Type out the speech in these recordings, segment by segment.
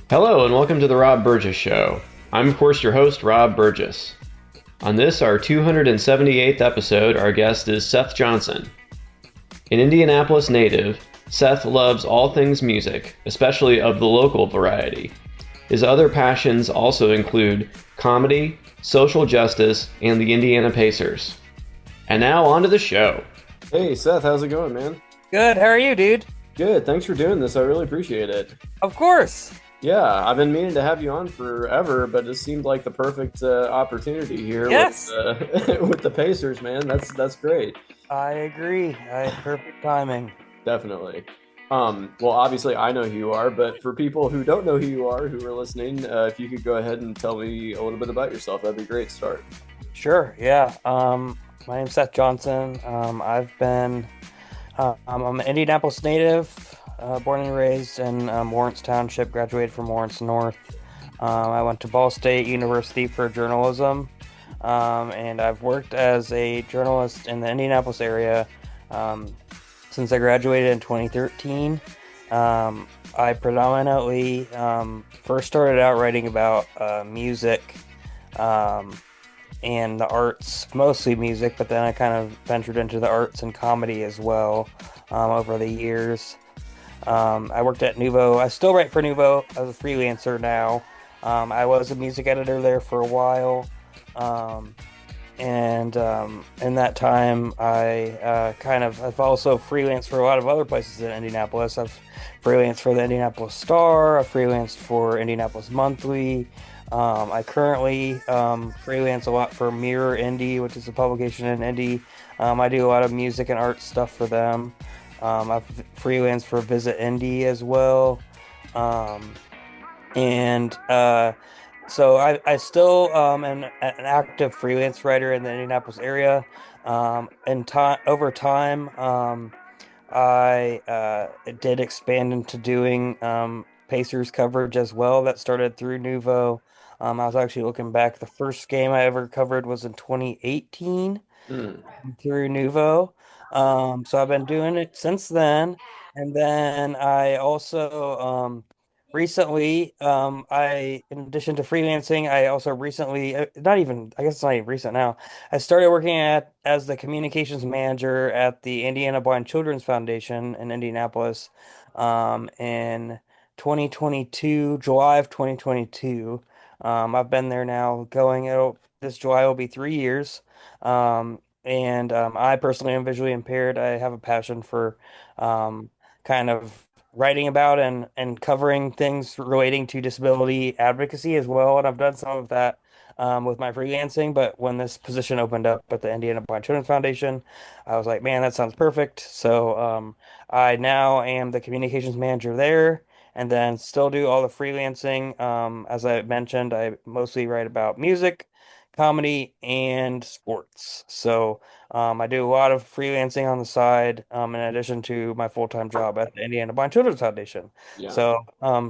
Hello, and welcome to the Rob Burgess Show. I'm, of course, your host, Rob Burgess. On this, our 278th episode, our guest is Seth Johnson. An Indianapolis native, Seth loves all things music, especially of the local variety. His other passions also include comedy, social justice, and the Indiana Pacers. And now, on to the show. Hey Seth, how's it going, man? Good. How are you, dude? Good. Thanks for doing this. I really appreciate it. Of course. Yeah, I've been meaning to have you on forever, but it seemed like the perfect opportunity here Yes. with with the Pacers, man. That's great. I agree. Perfect timing. Definitely. Well, obviously I know who you are, but for people who don't know who you are, who are listening, if you could go ahead and tell me a little bit about yourself, that'd be a great start. Sure. Yeah. My name's Seth Johnson. I'm an Indianapolis native, born and raised in Lawrence Township. Graduated from Lawrence North. I went to Ball State University for journalism, and I've worked as a journalist in the Indianapolis area since I graduated in 2013. I predominantly first started out writing about music and the arts, mostly music, but then I kind of ventured into the arts and comedy as well over the years. I worked at Nuvo. I still write for Nuvo as a freelancer now. I was a music editor there for a while. And in that time, I've also freelanced for a lot of other places in Indianapolis. I've freelanced for the Indianapolis Star. I've freelanced for Indianapolis Monthly. I currently freelance a lot for Mirror Indie, which is a publication in Indy. I do a lot of music and art stuff for them. I've freelanced for Visit Indy as well. And So I still am an active freelance writer in the Indianapolis area. And over time, I did expand into doing Pacers coverage as well. That started through Nuvo. I was actually looking back. The first game I ever covered was in 2018 Mm. through Nuvo. So I've been doing it since then. And then I also recently, in addition to freelancing, I also recently, not even, I guess it's not even recent now, I started working as the communications manager at the Indiana Blind Children's Foundation in Indianapolis, in 2022, July of 2022. I've been there now this July will be 3 years. And I personally am visually impaired. I have a passion for kind of writing about and covering things relating to disability advocacy as well. And I've done some of that with my freelancing. But when this position opened up at the Indiana Blind Children's Foundation, I was like, man, that sounds perfect. So I now am the communications manager there. And then still do all the freelancing. As I mentioned, I mostly write about music, comedy, and sports. So I do a lot of freelancing on the side, in addition to my full-time job at the Indiana Blind Children's Foundation. Yeah. So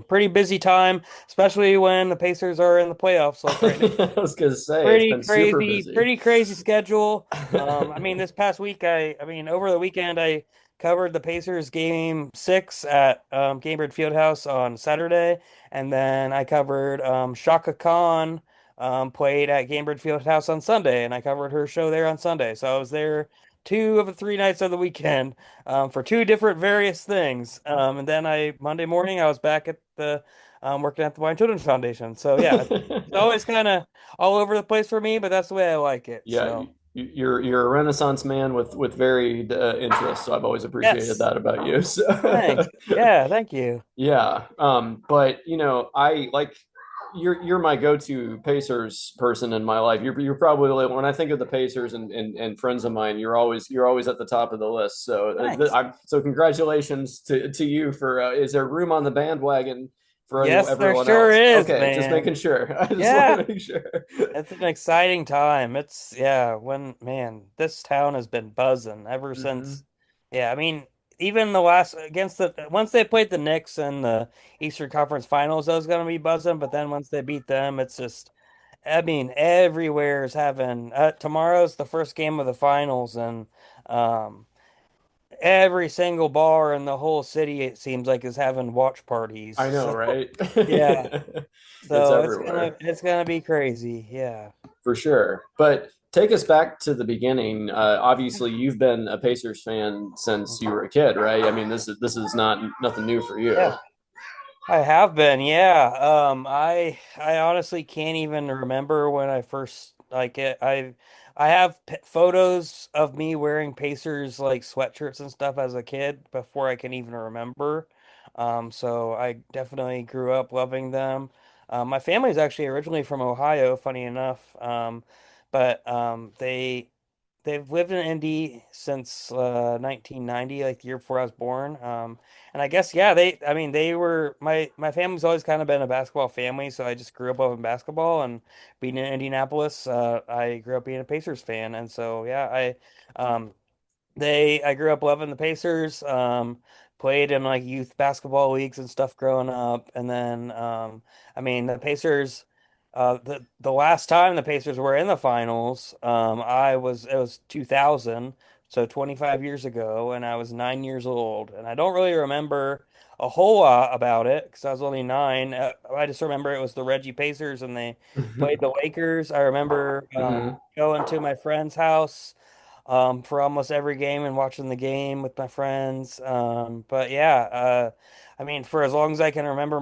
pretty busy time, especially when the Pacers are in the playoffs like right now. I was gonna say it's been super busy. Pretty crazy schedule. This past week, over the weekend, I covered the Pacers game 6 at Gainbridge Fieldhouse on Saturday, and then I covered Shaka Khan played at Gainbridge Fieldhouse on Sunday, and I covered her show there on Sunday. So I was there 2 of the 3 nights of the weekend for two different various things. And then Monday morning, I was back at the working at the Blind Children's Foundation. So yeah, it's always kind of all over the place for me, but that's the way I like it. Yeah, So you're a Renaissance man with varied interests, so I've always appreciated yes, that about you. So thanks. Yeah, thank you. yeah, but I like you're my go-to Pacers person in my life. You're probably when I think of the Pacers and friends of mine, you're always at the top of the list. So Thanks. so congratulations to you for is there room on the bandwagon for Yes, there everyone sure else? is, Okay, just man. making sure. I just want Yeah. to make sure. It's an exciting time. This town has been buzzing ever Hmm. since. Yeah, even the last against the once they played the Knicks in the Eastern Conference Finals, that was gonna be buzzing. But then once they beat them, it's just, everywhere is having. Tomorrow's the first game of the finals, and um, every single bar in the whole city, it seems like, is having watch parties. I know, So right? yeah. It's So everywhere it's gonna be crazy. Yeah. for sure. But take us back to the beginning. Obviously, you've been a Pacers fan since you were a kid, right? I mean, this is not nothing new for you. Yeah. I have been, yeah. I honestly can't even remember when I first like it. I have photos of me wearing Pacers like sweatshirts and stuff as a kid before I can even remember. So I definitely grew up loving them. My family's actually originally from Ohio, funny enough. But they've lived in Indy since 1990, like the year before I was born. And I guess yeah, I mean they were my family's always kind of been a basketball family, so I just grew up loving basketball and being in Indianapolis, I grew up being a Pacers fan, and so yeah, um I grew up loving the Pacers, played in like youth basketball leagues and stuff growing up. And then I mean the Pacers the last time the Pacers were in the finals, it was 2000, so 25 years ago, and I was 9 years old. And I don't really remember a whole lot about it because I was only nine. I just remember it was the Reggie Pacers and they played the Lakers. I remember Hmm. going to my friend's house for almost every game and watching the game with my friends. But yeah, I mean, for as long as I can remember,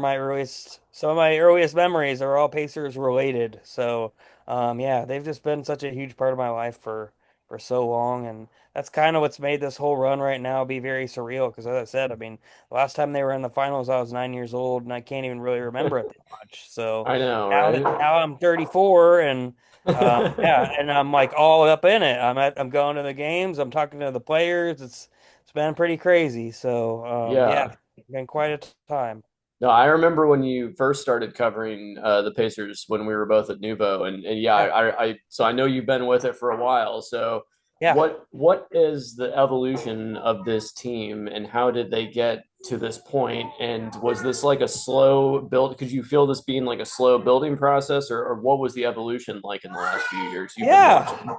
some of my earliest memories are all Pacers related. So, yeah, they've just been such a huge part of my life for so long, and that's kind of what's made this whole run right now be very surreal. Because as I said, I mean, the last time they were in the finals, I was 9 years old, and I can't even really remember it that much. So I know, right? now I'm 34, and yeah, and I'm like all up in it. I'm going to the games. I'm talking to the players. It's been pretty crazy. So yeah, Yeah. it's been quite a time. No, I remember when you first started covering the Pacers when we were both at Nuvo, and yeah, Yeah, so I know you've been with it for a while. So yeah, what is the evolution of this team, and how did they get to this point? And was this like a slow build? Could you feel this being like a slow building process, or what was the evolution like in the last few years you've been yeah, watching?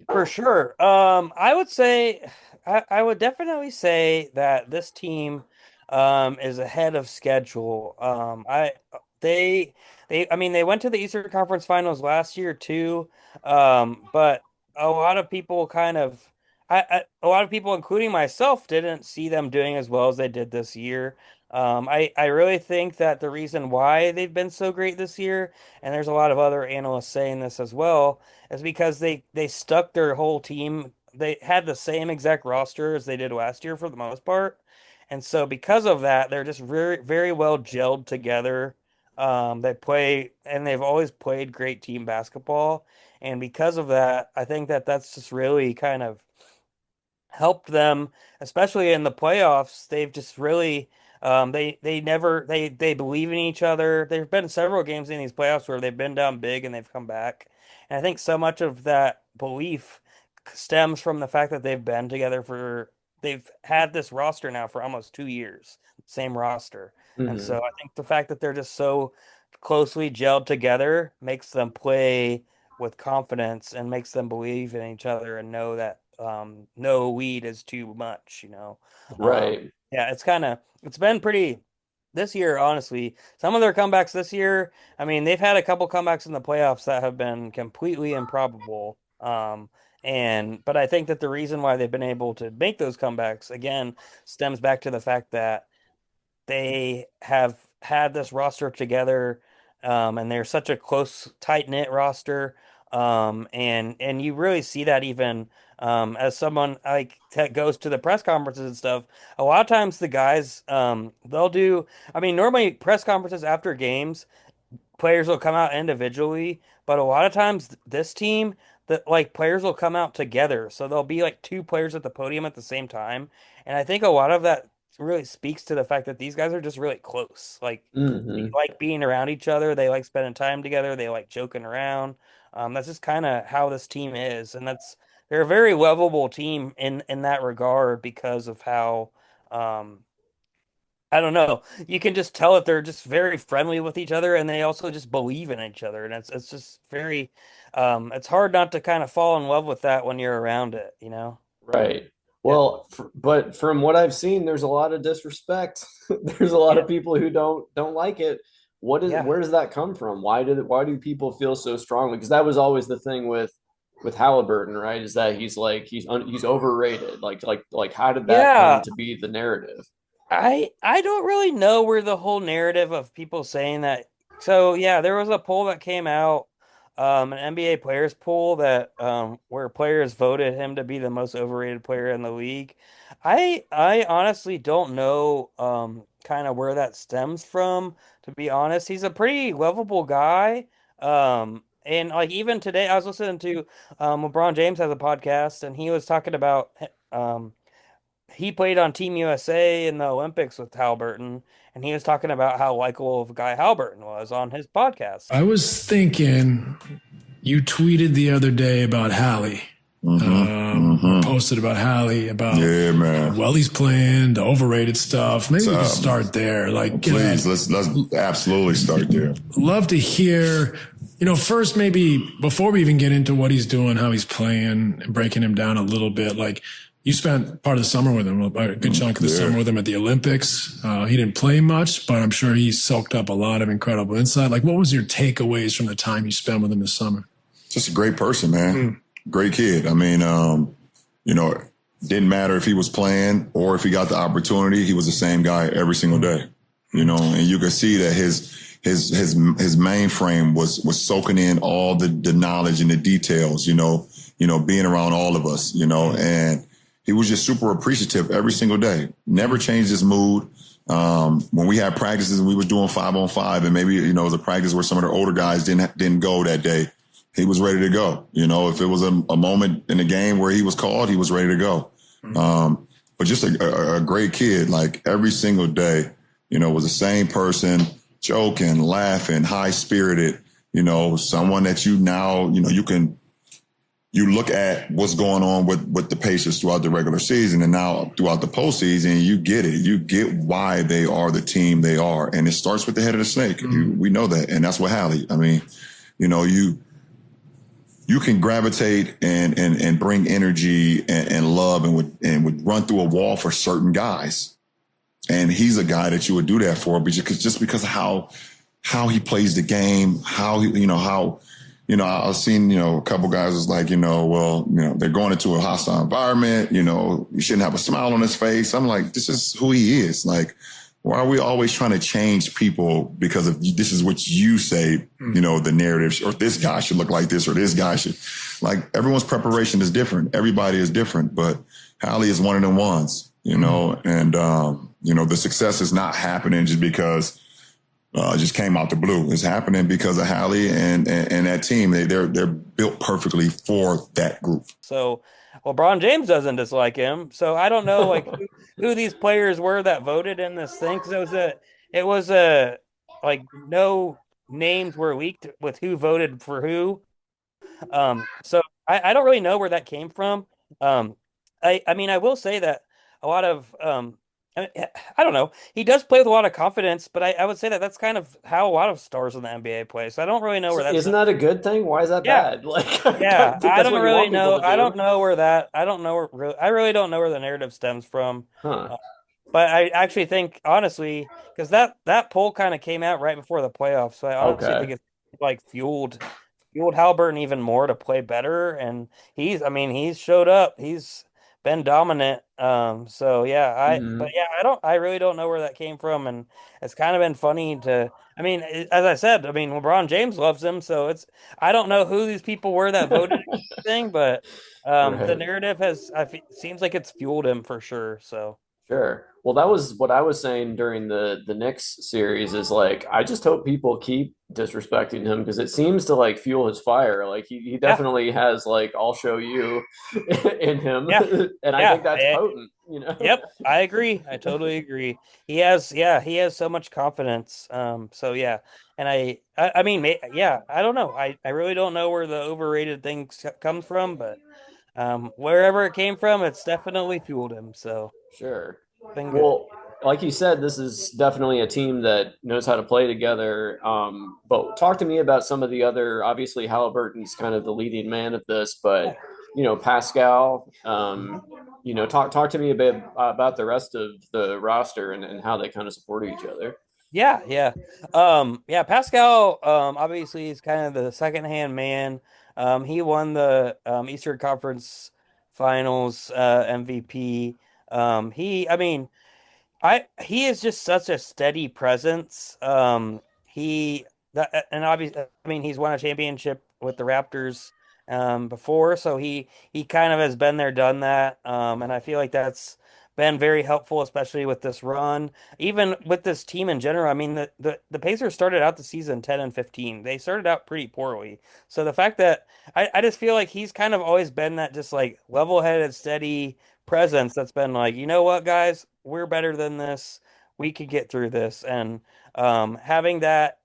for sure. I would say I would definitely say that this team is ahead of schedule. I they I mean they went to the Eastern Conference Finals last year too. But a lot of people kind of a lot of people, including myself, didn't see them doing as well as they did this year. I really think that the reason why they've been so great this year, and there's a lot of other analysts saying this as well, is because they stuck their whole team. They had the same exact roster as they did last year for the most part. And so because of that, they're just very, very well gelled together. They play and they've always played great team basketball. And because of that, I think that that's just really kind of helped them, especially in the playoffs. They've just really they never they believe in each other. There've been several games in these playoffs where they've been down big and they've come back. And I think so much of that belief stems from the fact that they've had this roster now for almost 2 years, same roster. And so Hmm. I think the fact that they're just so closely gelled together makes them play with confidence and makes them believe in each other and know that no weed is too much, you know. Right. Yeah, it's been pretty this year, honestly. Some of their comebacks this year, I mean, they've had a couple comebacks in the playoffs that have been completely improbable. But I think that the reason why they've been able to make those comebacks again stems back to the fact that they have had this roster together, and they're such a close, tight-knit roster. And you really see that even as someone like that goes to the press conferences and stuff. A lot of times the guys they'll do. I mean, normally press conferences after games players will come out individually, but a lot of times this team that like players will come out together. So there'll be like two players at the podium at the same time. And I think a lot of that really speaks to the fact that these guys are just really close. Like they Hmm. like being around each other, they like spending time together, they like joking around. That's just kind of how this team is. And they're a very lovable team in that regard because of how I don't know. You can just tell that they're just very friendly with each other and they also just believe in each other. And it's just very it's hard not to kind of fall in love with that when you're around it, you know? Right. Yeah. Well, but from what I've seen, there's a lot of disrespect. There's a lot Yeah. of people who don't like it. Yeah. Where does that come from? Why do people feel so strongly? Because that was always the thing with Halliburton, right? Is that he's overrated. Like how did that come Yeah. to be the narrative? I don't really know where the whole narrative of people saying that. So yeah, there was a poll that came out, an NBA players poll that where players voted him to be the most overrated player in the league. I honestly don't know kind of where that stems from, to be honest. He's a pretty lovable guy. And like even today I was listening to LeBron James has a podcast and he was talking about he played on Team USA in the Olympics with Halliburton, and he was talking about how likable of a guy Halliburton was on his podcast. I was thinking you tweeted the other day about Hallie. Posted about Hallie, about Yeah, man. well he's playing, the overrated stuff. Maybe we can start there. Like, Please, let's absolutely start there. love to hear, first maybe before we even get into what he's doing, how he's playing, and breaking him down a little bit. Like, you spent part of the summer with him, a good chunk of the summer with him at the Olympics. He didn't play much, but I'm sure he soaked up a lot of incredible insight. Like, what was your takeaways from the time you spent with him this summer? Just a great person, man. Great kid. I mean, didn't matter if he was playing or if he got the opportunity. He was the same guy every single day, and you could see that his mainframe was soaking in all the knowledge and the details, being around all of us, and he was just super appreciative every single day. Never changed his mood. When we had practices and we was doing 5-on-5 and maybe, it was a practice where some of the older guys didn't go that day, he was ready to go. If it was a moment in the game where he was called, he was ready to go. But just a great kid, like every single day, was the same person, joking, laughing, high spirited, someone that you look at what's going on with the Pacers throughout the regular season and now throughout the postseason, you get it. You get why they are the team they are. And it starts with the head of the snake. We know that. And that's what Hallie, I mean, you can gravitate and bring energy and love and would run through a wall for certain guys. And he's a guy that you would do that for just because of how he plays the game, how he, I've seen, a couple guys was like, they're going into a hostile environment, you shouldn't have a smile on his face. I'm like, this is who he is. Like, why are we always trying to change people because of this is what you say, the narrative, or this guy should look like this, or this guy should, like, everyone's preparation is different. Everybody is different, but Hallie is one of them ones, and, the success is not happening just because just came out the blue. It's happening because of Hallie and that team. They're built perfectly for that group. So, LeBron James doesn't dislike him. So I don't know like who these players were that voted in this thing, because it was a like no names were leaked with who voted for who. So I don't really know where that came from. I mean I will say that a lot of I don't know. He does play with a lot of confidence, but I would say that that's kind of how a lot of stars in the NBA play. So I don't really know where that's. Isn't that a good thing? Why is that bad? Like, Yeah, I that's don't what you really want people know. to do. I don't know where that. I don't know. I really don't know where the narrative stems from. Huh. But I actually think, honestly, because that poll kind of came out right before the playoffs, so I honestly think Okay. it's like fueled Halliburton even more to play better. And I mean, he's showed up. He's been dominant. So yeah, but Hmm. yeah, I really don't know where that came from, and it's kind of been funny to. I mean, as I said, I mean, LeBron James loves him, so I don't know who these people were that voted thing, but the Right. narrative seems like it's fueled him for sure. So. Sure. Well, that was what I was saying during the Knicks series is like I just hope people keep disrespecting him because it seems to like fuel his fire. Like he Yeah, definitely has like I'll show you in him. yeah, And I think yeah. that's potent, you know? Yep, I agree. I totally agree. He has so much confidence. So yeah, and I mean, yeah, I don't know. I really don't know where the overrated thing comes from, but wherever it came from, it's definitely fueled him. So Sure. been good. Well, like you said, this is definitely a team that knows how to play together. But talk to me about some of the other, obviously Halliburton's kind of the leading man of this, but Pascal. Talk to me a bit about the rest of the roster and how they kind of support each other. Yeah. Pascal, obviously is kind of the second-hand man. He won the Eastern Conference Finals MVP. I mean, he is just such a steady presence. And obviously, I mean, he's won a championship with the Raptors before, so he kind of has been there, done that. And I feel like that's been very helpful, especially with this run, even with this team in general. I mean, the Pacers started out the season 10 and 15. They started out pretty poorly. So the fact that I just feel like he's kind of always been that just like level-headed, steady presence that's been like, you know what, guys, we're better than this. We could get through this. And having that,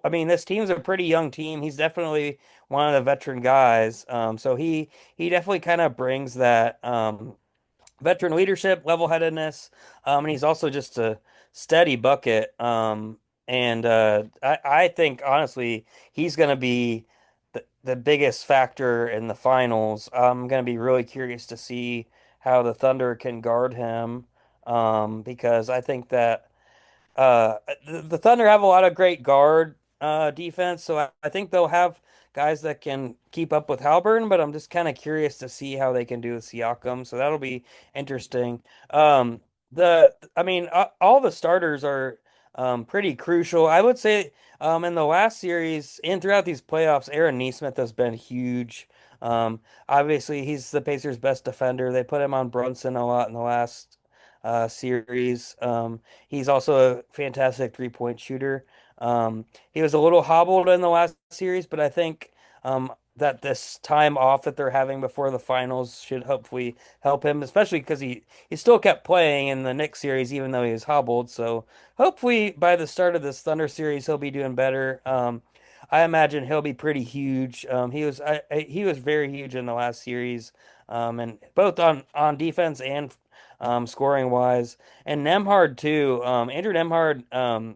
I mean, this team's a pretty young team. He's definitely one of the veteran guys. So he definitely kind of brings that veteran leadership, level-headedness, and he's also just a steady bucket. And I think honestly, he's going to be the biggest factor in the finals. I'm going to be really curious to see how the Thunder can guard him, because I think that the Thunder have a lot of great guard defense, so I think they'll have guys that can keep up with Halburn, but I'm just kind of curious to see how they can do with Siakam, so that'll be interesting. I mean, all the starters are pretty crucial. I would say in the last series and throughout these playoffs, Aaron Nesmith has been huge. Obviously, he's the Pacers' best defender. They put him on Brunson a lot in the last series. He's also a fantastic three-point shooter. He was a little hobbled in the last series, but I think that this time off that they're having before the finals should hopefully help him, especially because he still kept playing in the Knicks series even though he was hobbled. So hopefully by the start of this Thunder series he'll be doing better. I imagine he'll be pretty huge. He was very huge in the last series, and both on defense and scoring wise. And Nemhard too. Andrew Nemhard,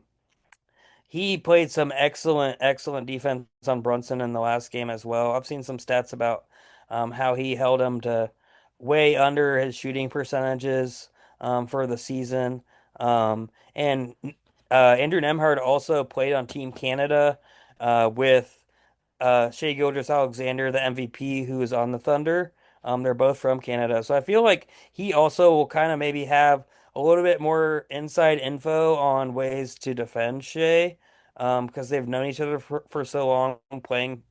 he played some excellent defense on Brunson in the last game as well. I've seen some stats about how he held him to way under his shooting percentages for the season. And Andrew Nemhard also played on Team Canada with Shai Gilgeous-Alexander, the MVP, who is on the Thunder. They're both from Canada. So I feel like he also will kind of maybe have a little bit more inside info on ways to defend Shea, because they've known each other for so long, playing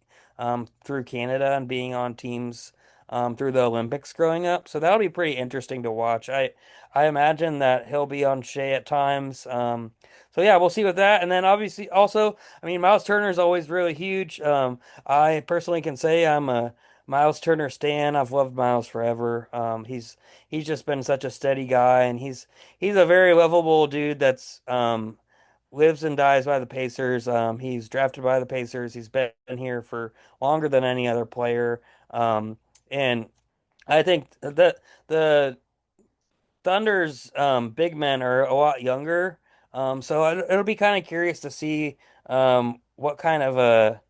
through Canada and being on teams through the Olympics growing up. So that'll be pretty interesting to watch. I imagine that he'll be on Shea at times. So yeah, we'll see with that. And then obviously also, I mean, Miles Turner is always really huge. I personally can say I'm a Miles Turner stan. I've loved Miles forever. He's just been such a steady guy, and he's a very lovable dude that's lives and dies by the Pacers. He's drafted by the Pacers. He's been here for longer than any other player. And I think that the Thunder's big men are a lot younger. So it'll be kind of curious to see what kind of a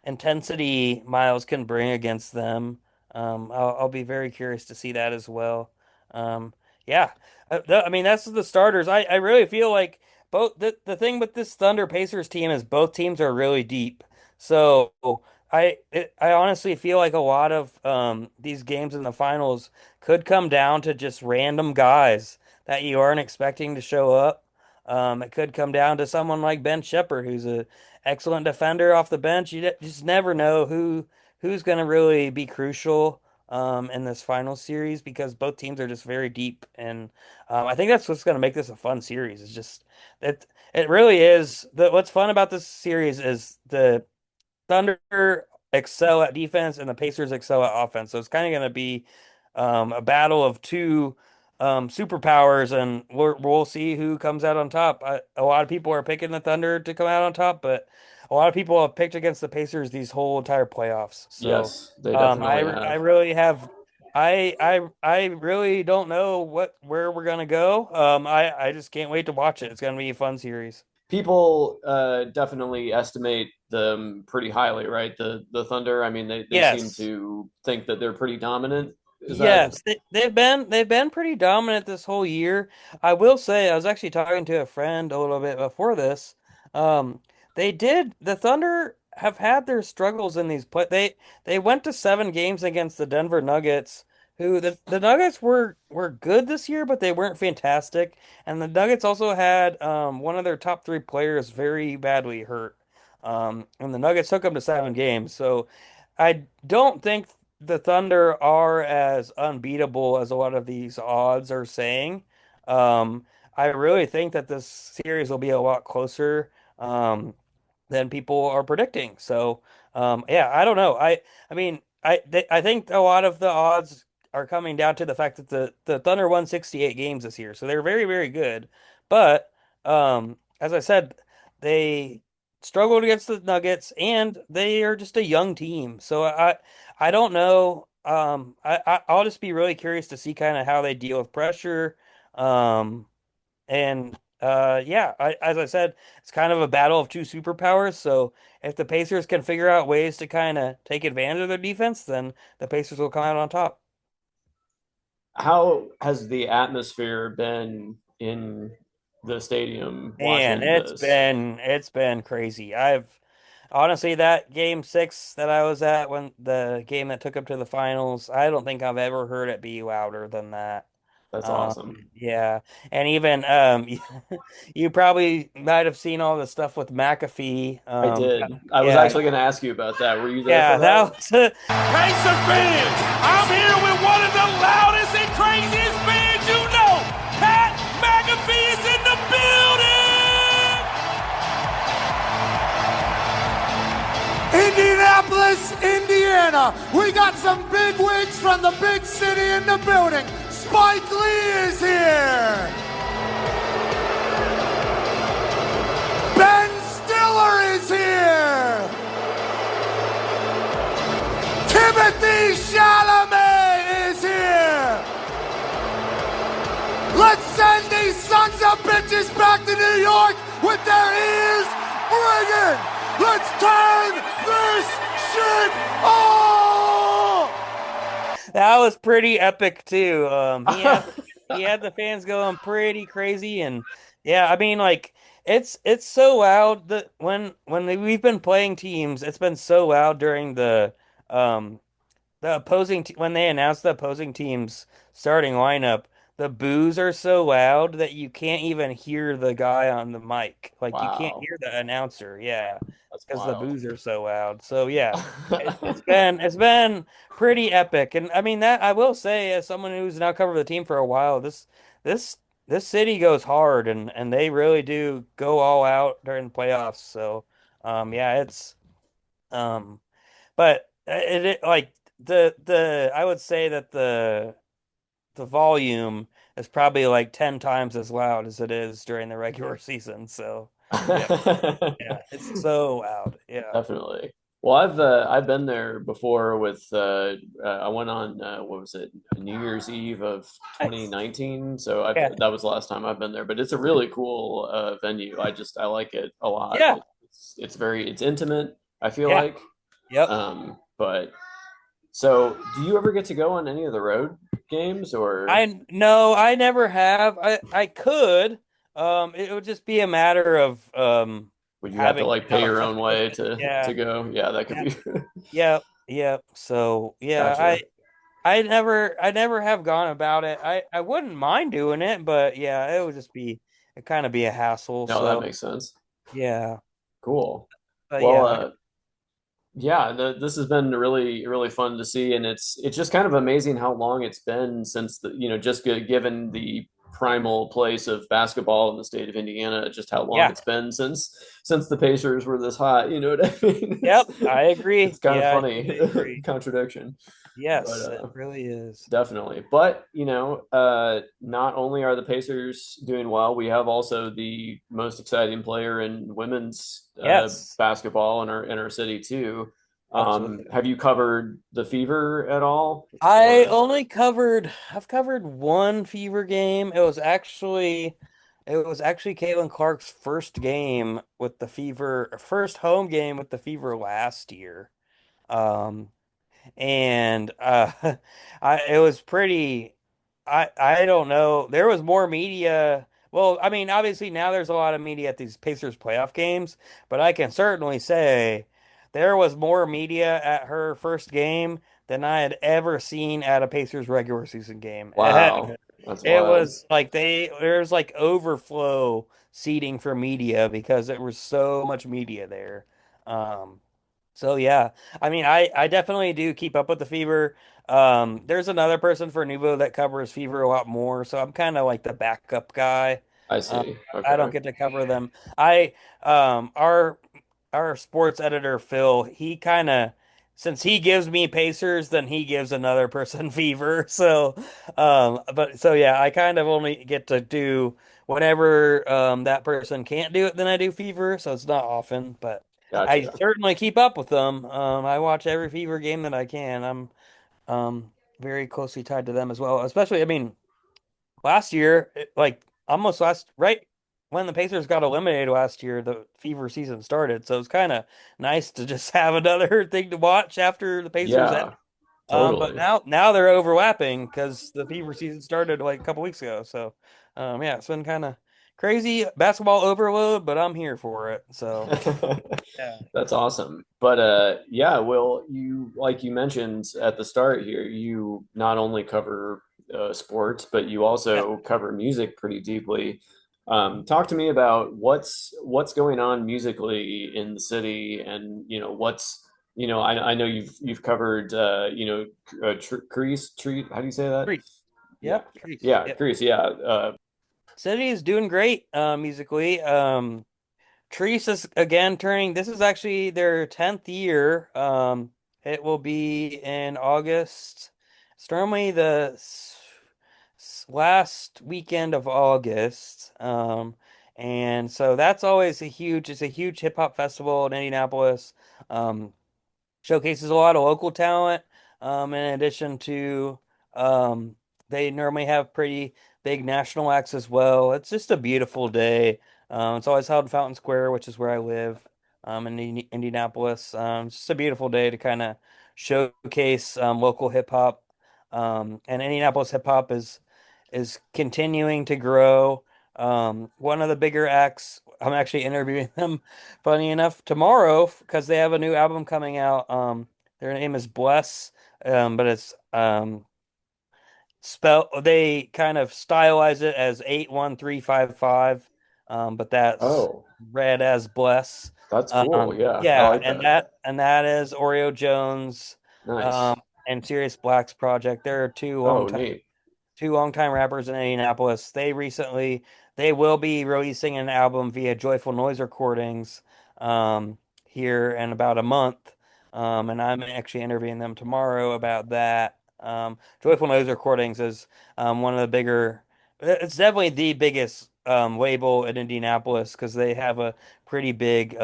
intensity Miles can bring against them. I'll be very curious to see that as well. Um, yeah, I mean that's the starters. I really feel like the thing with this Thunder Pacers team is both teams are really deep. So I honestly feel like a lot of these games in the finals could come down to just random guys that you aren't expecting to show up. It could come down to someone like Ben Shepherd, who's a excellent defender off the bench. You just never know who's going to really be crucial in this final series, because both teams are just very deep, and I think that's what's going to make this a fun series. It's just it really is. What's fun about this series is the Thunder excel at defense and the Pacers excel at offense. So it's kind of going to be a battle of two superpowers, and we'll see who comes out on top. A lot of people are picking the Thunder to come out on top, but a lot of people have picked against the Pacers these whole entire playoffs. So Yes, they definitely I have. really have. I really don't know where we're gonna go. I just can't wait to watch it. It's gonna be a fun series. People definitely estimate them pretty highly, right? The Thunder. I mean, they seem Yes. to think that they're pretty dominant. Is that Yes, they've been pretty dominant this whole year. I will say I was actually talking to a friend a little bit before this. Um, the Thunder have had their struggles in these play. They went to 7 games against the Denver Nuggets, who the Nuggets were good this year, but they weren't fantastic. And the Nuggets also had one of their top 3 players very badly hurt. And the Nuggets took them to 7 games. So I don't think the Thunder are as unbeatable as a lot of these odds are saying. Um, I really think that this series will be a lot closer than people are predicting. So, yeah, I don't know. I mean, I think a lot of the odds are coming down to the fact that the Thunder won 68 games this year, so they're very, very good. But as I said, they struggled against the Nuggets, and they are just a young team. So I don't know. I'll just be really curious to see kind of how they deal with pressure. Um, and yeah, as I said, it's kind of a battle of 2 superpowers. So if the Pacers can figure out ways to kind of take advantage of their defense, then the Pacers will come out on top. how has the atmosphere been in the stadium And watching this? it's been crazy. I've honestly that game 6 that I was at when the game that took up to the finals, I don't think I've ever heard it be louder than that. That's Um, awesome. yeah, and even you probably might have seen all the stuff with McAfee. I did. I was Yeah, actually going to ask you about that. Were you there for yeah, that? that was Pacer fans, I'm here with one of the loudest and craziest fans you know. Pat McAfee is in the building. Indianapolis, Indiana. We got some big wigs from the big city in the building. Spike Lee is here. Ben Stiller is here. Timothy Chalamet is here. Let's send these sons of bitches back to New York with their ears ringing. Let's turn this shit on. that was pretty epic too. He had the fans going pretty crazy, and yeah, I mean like it's so loud that we've been playing teams, it's been so loud during um when they announced the opposing team's starting lineup, the boos are so loud that you can't even hear the guy on the mic. Like you can't Wow. hear the announcer. Yeah, That's because the wild. boos are so loud. So yeah, it's been pretty epic. And I mean that I will say, as someone who's now covered the team for a while, this this city goes hard, and they really do go all out during the playoffs. So yeah, it's um but like the I would say that the volume is probably like 10 times as loud as it is during the regular season. So yeah, yeah, it's so loud. Yeah. Definitely. Well, I've been there before with I went on what was it, New Year's Eve of Nice. 2019. So Yeah. that was the last time I've been there, but it's a really cool venue. I like it a lot. Yeah. It's intimate, I feel Yeah. like. Yep. But so do you ever get to go on any of the road games or No, I never have. I could. It would just be a matter of would you have to having like pay your own way yeah. to go? Yeah, that could Yeah. be Yep. Yep. So yeah, gotcha. I never have gone about it. I wouldn't mind doing it, but yeah, it kind of be a hassle. No, that So makes sense. yeah, Cool. but Well, yeah, yeah, this has been really really fun to see, and it's just kind of amazing how long it's been since just given the primal place of basketball in the state of Indiana, just how long yeah, it's been since the Pacers were this hot. You know what I mean? yep, I agree. It's kind of Yeah, I funny totally agree. contradiction, but Yes, it really is. definitely. But not only are the Pacers doing well, we have also the most exciting player in women's Yes, basketball in our city too. absolutely. Have you covered the Fever at all? I've covered one Fever game. It was actually It was actually Caitlin Clark's first game with the Fever, first home game with the Fever last year. Um, and I it was pretty. I don't know. There was more media. Well, I mean, obviously now there's a lot of media at these Pacers playoff games, but I can certainly say there was more media at her first game than I had ever seen at a Pacers regular season game. Wow, that's It wild. was like there's like overflow seating for media because there was so much media there. Um, so yeah, I mean, I definitely do keep up with the Fever. There's another person for Nuvo that covers Fever a lot more, so I'm kind of like the backup guy. I Um, see. I don't Okay. get to cover them. I our sports editor Phil, he kind of since he gives me Pacers, then he gives another person Fever. So, but so yeah, I kind of only get to do whenever that person can't do it, then I do Fever. So it's not often, but. I Gotcha. certainly keep up with them. I watch every Fever game that I can. I'm very closely tied to them as well. Especially, I mean, last year, like almost last right when the Pacers got eliminated last year, the Fever season started. So it's kind of nice to just have another thing to watch after the Pacers end. Yeah, But totally. now they're overlapping because the Fever season started like a couple weeks ago. So, yeah, it's been kind of crazy basketball overload, but I'm here for it. So, yeah. That's awesome. But yeah, well, you like you mentioned at the start here, you not only cover sports, but you Yeah. also cover music pretty deeply. Talk to me about what's going on musically in the city, and what's I know you've covered Crease Treat. How do you say that? Trees. Yeah, Yep, trees. yeah, Yep. Crease. Yeah, City is doing great musically. Trees is again turning. This is actually their 10th year. It will be in August. It's normally the last weekend of August. And so that's always it's a huge hip hop festival in Indianapolis. Um, Showcases a lot of local talent. In addition to, um, they normally have pretty big national acts as well. It's just a beautiful day. It's always held in Fountain Square, which is where I live, in Indianapolis. It's just a beautiful day to kind of showcase local hip hop. And Indianapolis hip hop is continuing to grow. One of the bigger acts, I'm actually interviewing them, funny enough, tomorrow because they have a new album coming out. Their name is Bless, but it's spell they kind of stylize it as 81355, but that's oh, read as Bless. that's cool. Yeah, I Yeah, like and that. that is Oreo Jones, Nice. and Sirius Black's project. There are Oh, neat. two longtime rappers in Indianapolis. They will be releasing an album via Joyful Noise Recordings here in about a month. And I'm actually interviewing them tomorrow about that. Joyful Noise Recordings is one of the bigger, it's definitely the biggest label in Indianapolis because they have a pretty big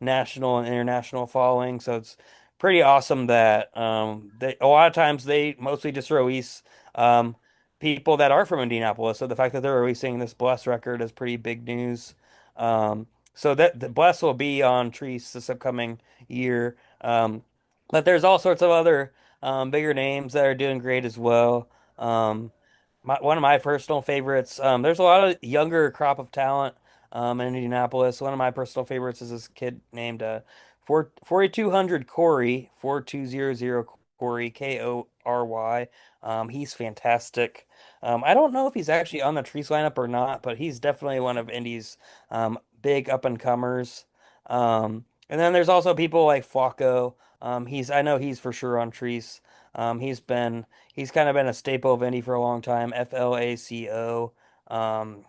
national and international following. So it's pretty awesome that a lot of times they mostly just release um, people that are from Indianapolis. So the fact that they're releasing this Bless record is pretty big news. So that the Bless will be on Trees this upcoming year. But there's all sorts of other bigger names that are doing great as well. Um, one of my personal favorites. There's a lot of younger crop of talent in Indianapolis. One of my personal favorites is this kid named 4200 Corey, 4200 Corey, Kory. He's fantastic. I don't know if he's actually on the Trees lineup or not, but he's definitely one of Indy's big up and comers. And then there's also people like Flacco. I know he's for sure on Trees. He's kind of been a staple of Indy for a long time. Flaco.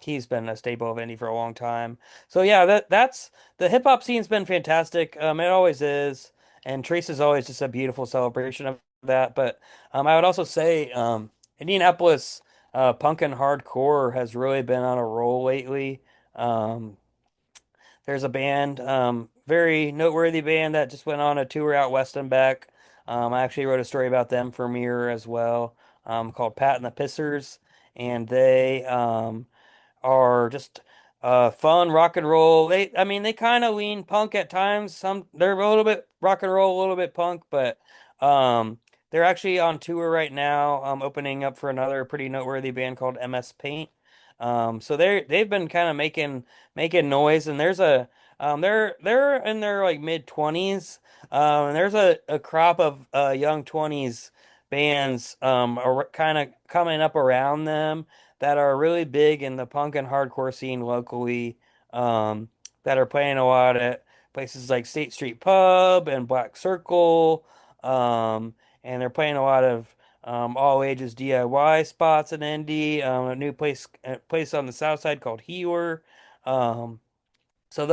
He's been a staple of Indy for a long time. So yeah, that's the hip hop scene's been fantastic. It always is, and Trees is always just a beautiful celebration of that. But I would also say Indianapolis punk and hardcore has really been on a roll lately. Um, there's a band, very noteworthy band that just went on a tour out west and back. I actually wrote a story about them for Mirror as well, called Pat and the Pissers, and they are just fun rock and roll. I mean, they kind of lean punk at times. They're a little bit rock and roll, a little bit punk, but um, they're actually on tour right now, opening up for another pretty noteworthy band called MS Paint. So they've been kind of making noise, and they're in their like mid 20s, and there's a crop of young 20s bands are kind of coming up around them that are really big in the punk and hardcore scene locally, um, that are playing a lot at places like State Street Pub and Black Circle, and they're playing a lot of all ages DIY spots in Indy, a new place on the south side called Hewer. Um, so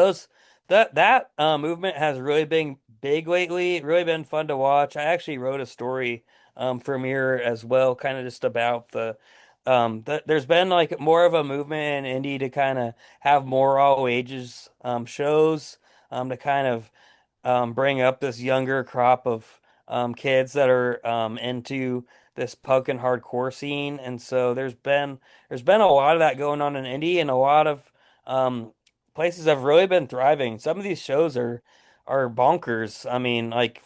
that movement has really been big lately. Really been fun to watch. I actually wrote a story for Mirror as well, kind of just about there's been like more of a movement in indie to kind of have more all ages shows, to kind of bring up this younger crop of kids that are into this punk and hardcore scene. And so there's been a lot of that going on in indie, and a lot of places have really been thriving. Some of these shows are bonkers. I mean, like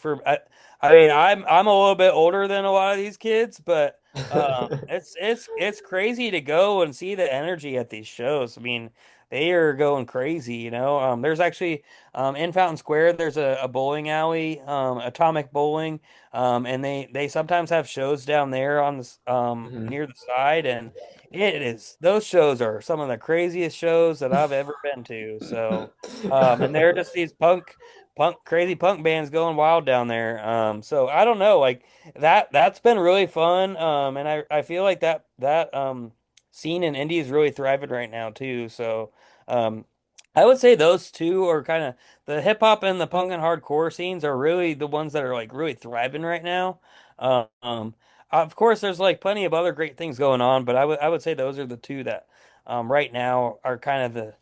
I mean, I'm a little bit older than a lot of these kids, but it's crazy to go and see the energy at these shows. I mean, they are going crazy, you know. There's actually in Fountain Square, there's a bowling alley, Atomic Bowling, and they sometimes have shows down there on this Mhm. near the side, and those shows are some of the craziest shows that I've ever been to. So, and they're just these crazy punk bands going wild down there. So I don't know, like that's been really fun. And I feel like that scene in indie is really thriving right now too. So, um, I would say those two are kind of the hip hop and the punk and hardcore scenes are really the ones that are like really thriving right now. Um, of course, there's like plenty of other great things going on, but I would say those are the two that right now are kind of the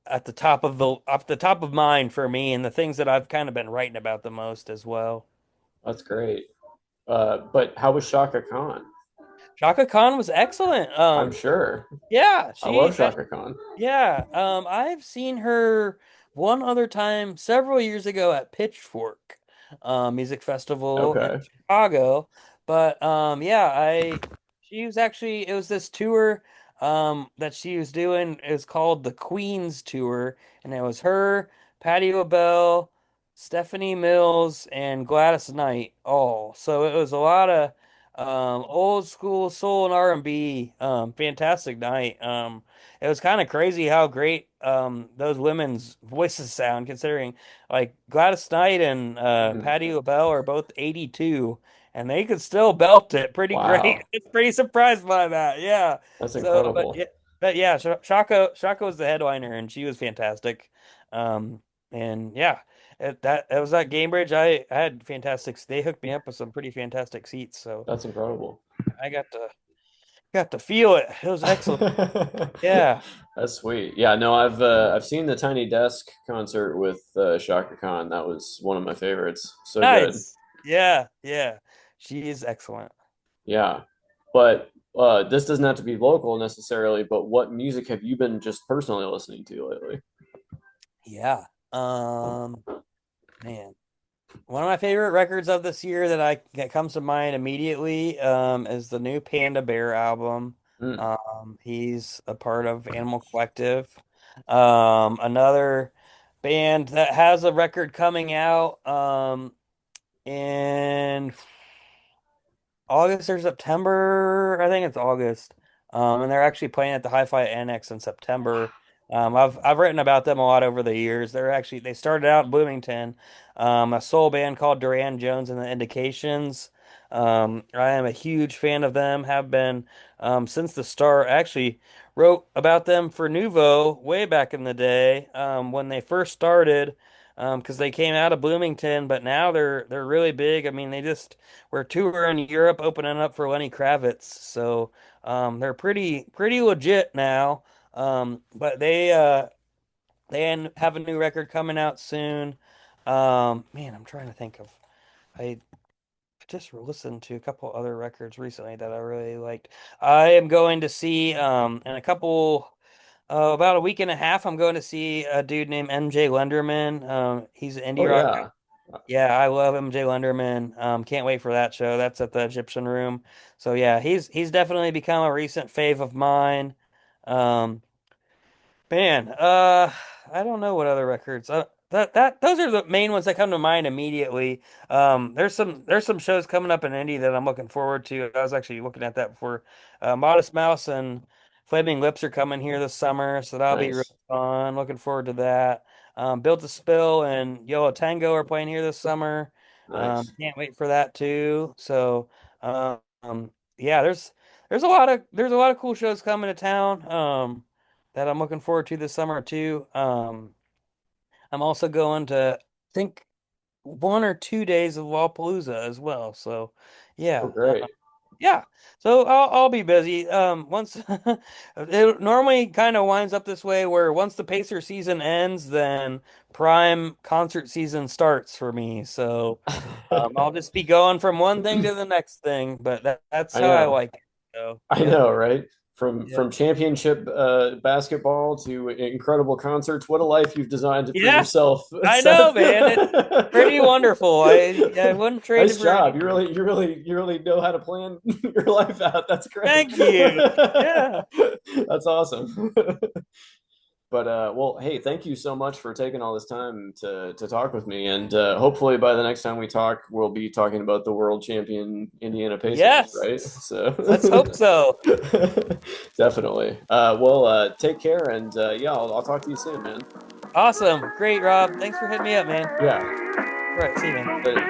at the top of the off the top of mind for me, and the things that I've kind of been writing about the most as well. That's great. But how was Shaka Khan? Shaka Khan was excellent. I'm sure. Yeah, I love Shaka Khan. yeah, I've seen her one other time several years ago at Pitchfork Music Festival in Okay. Chicago. But yeah, I she was actually it was this tour that she was doing. It was called the Queens Tour, and it was her, Patti LaBelle, Stephanie Mills, and Gladys Knight all. So it was a lot of old school soul and R&B. Fantastic night. It was kind of crazy how great those women's voices sound, considering like Gladys Knight and Mhm. Patti LaBelle are both 82, and they could still belt it pretty great. Wow. It's pretty surprised by that. Yeah. That's So, incredible. but yeah, Shaka was the headliner, and she was fantastic. And yeah, that was at Gamebridge. I had fantastic. They hooked me up with some pretty fantastic seats, so That's incredible. I got to feel it. It was excellent. Yeah. That's sweet. Yeah, no, I've seen the Tiny Desk concert with Shaka Khan. That was one of my favorites. So good. Nice. Yeah, yeah. She is excellent. Yeah. But this doesn't have to be local necessarily, but what music have you been just personally listening to lately? Yeah. Um, Man. One of my favorite records of this year that comes to mind immediately is the new Panda Bear album. Mm, He's a part of Animal Collective. Another band that has a record coming out in August or September. I think it's August. And they're actually playing at the Hi-Fi Annex in September. I've written about them a lot over the years. They started out in Bloomington, a soul band called Duran Jones and the Indications. I am a huge fan of them. Have been since the start. Actually wrote about them for Nuvo way back in the day when they first started. Because they came out of Bloomington, but now they're really big. I mean, we're touring Europe, opening up for Lenny Kravitz, so they're pretty legit now. But have a new record coming out soon. Man, I'm trying to think of. I just listened to a couple other records recently that I really liked. I am going to see in a couple. About a week and a half, I'm going to see a dude named MJ Lenderman. He's an indie Oh rock guy. yeah, Yeah, I love MJ Lenderman. Can't wait for that show. That's at the Egyptian Room. So yeah, he's definitely become a recent fave of mine. Um, Man, I don't know what other records. That those are the main ones that come to mind immediately. There's some shows coming up in Indy that I'm looking forward to. I was actually looking at that before. Modest Mouse and Flaming Lips are coming here this summer, so that'll be really nice, fun. Looking forward to that. Built to Spill and Yellow Tango are playing here this summer. nice. Can't wait for that too. So, yeah, there's a lot of cool shows coming to town. That I'm looking forward to this summer too. I'm also going to think 1 or 2 days of Lollapalooza as well. So, Oh yeah, great. yeah. So I'll be busy. Once it normally kind of winds up this way, where once the Pacer season ends, then prime concert season starts for me. So I'll just be going from one thing to the next thing. But that's I how I know. like it. So I yeah, know, right? From yeah, from championship basketball to incredible concerts. What a life you've designed for yeah. yourself, I know, Seth. man. It's pretty wonderful. I wouldn't trade it Nice for job. anything. You really know how to plan your life out. That's great. Thank you. Yeah. That's awesome. But well, hey, thank you so much for taking all this time to talk with me, and hopefully by the next time we talk, we'll be talking about the world champion Indiana Pacers, Yes. right? So Let's hope so. definitely. Well, take care, and yeah, I'll talk to you soon, man. Awesome. Great, Rob. Thanks for hitting me up, man. Yeah. All right. See you, man. Later.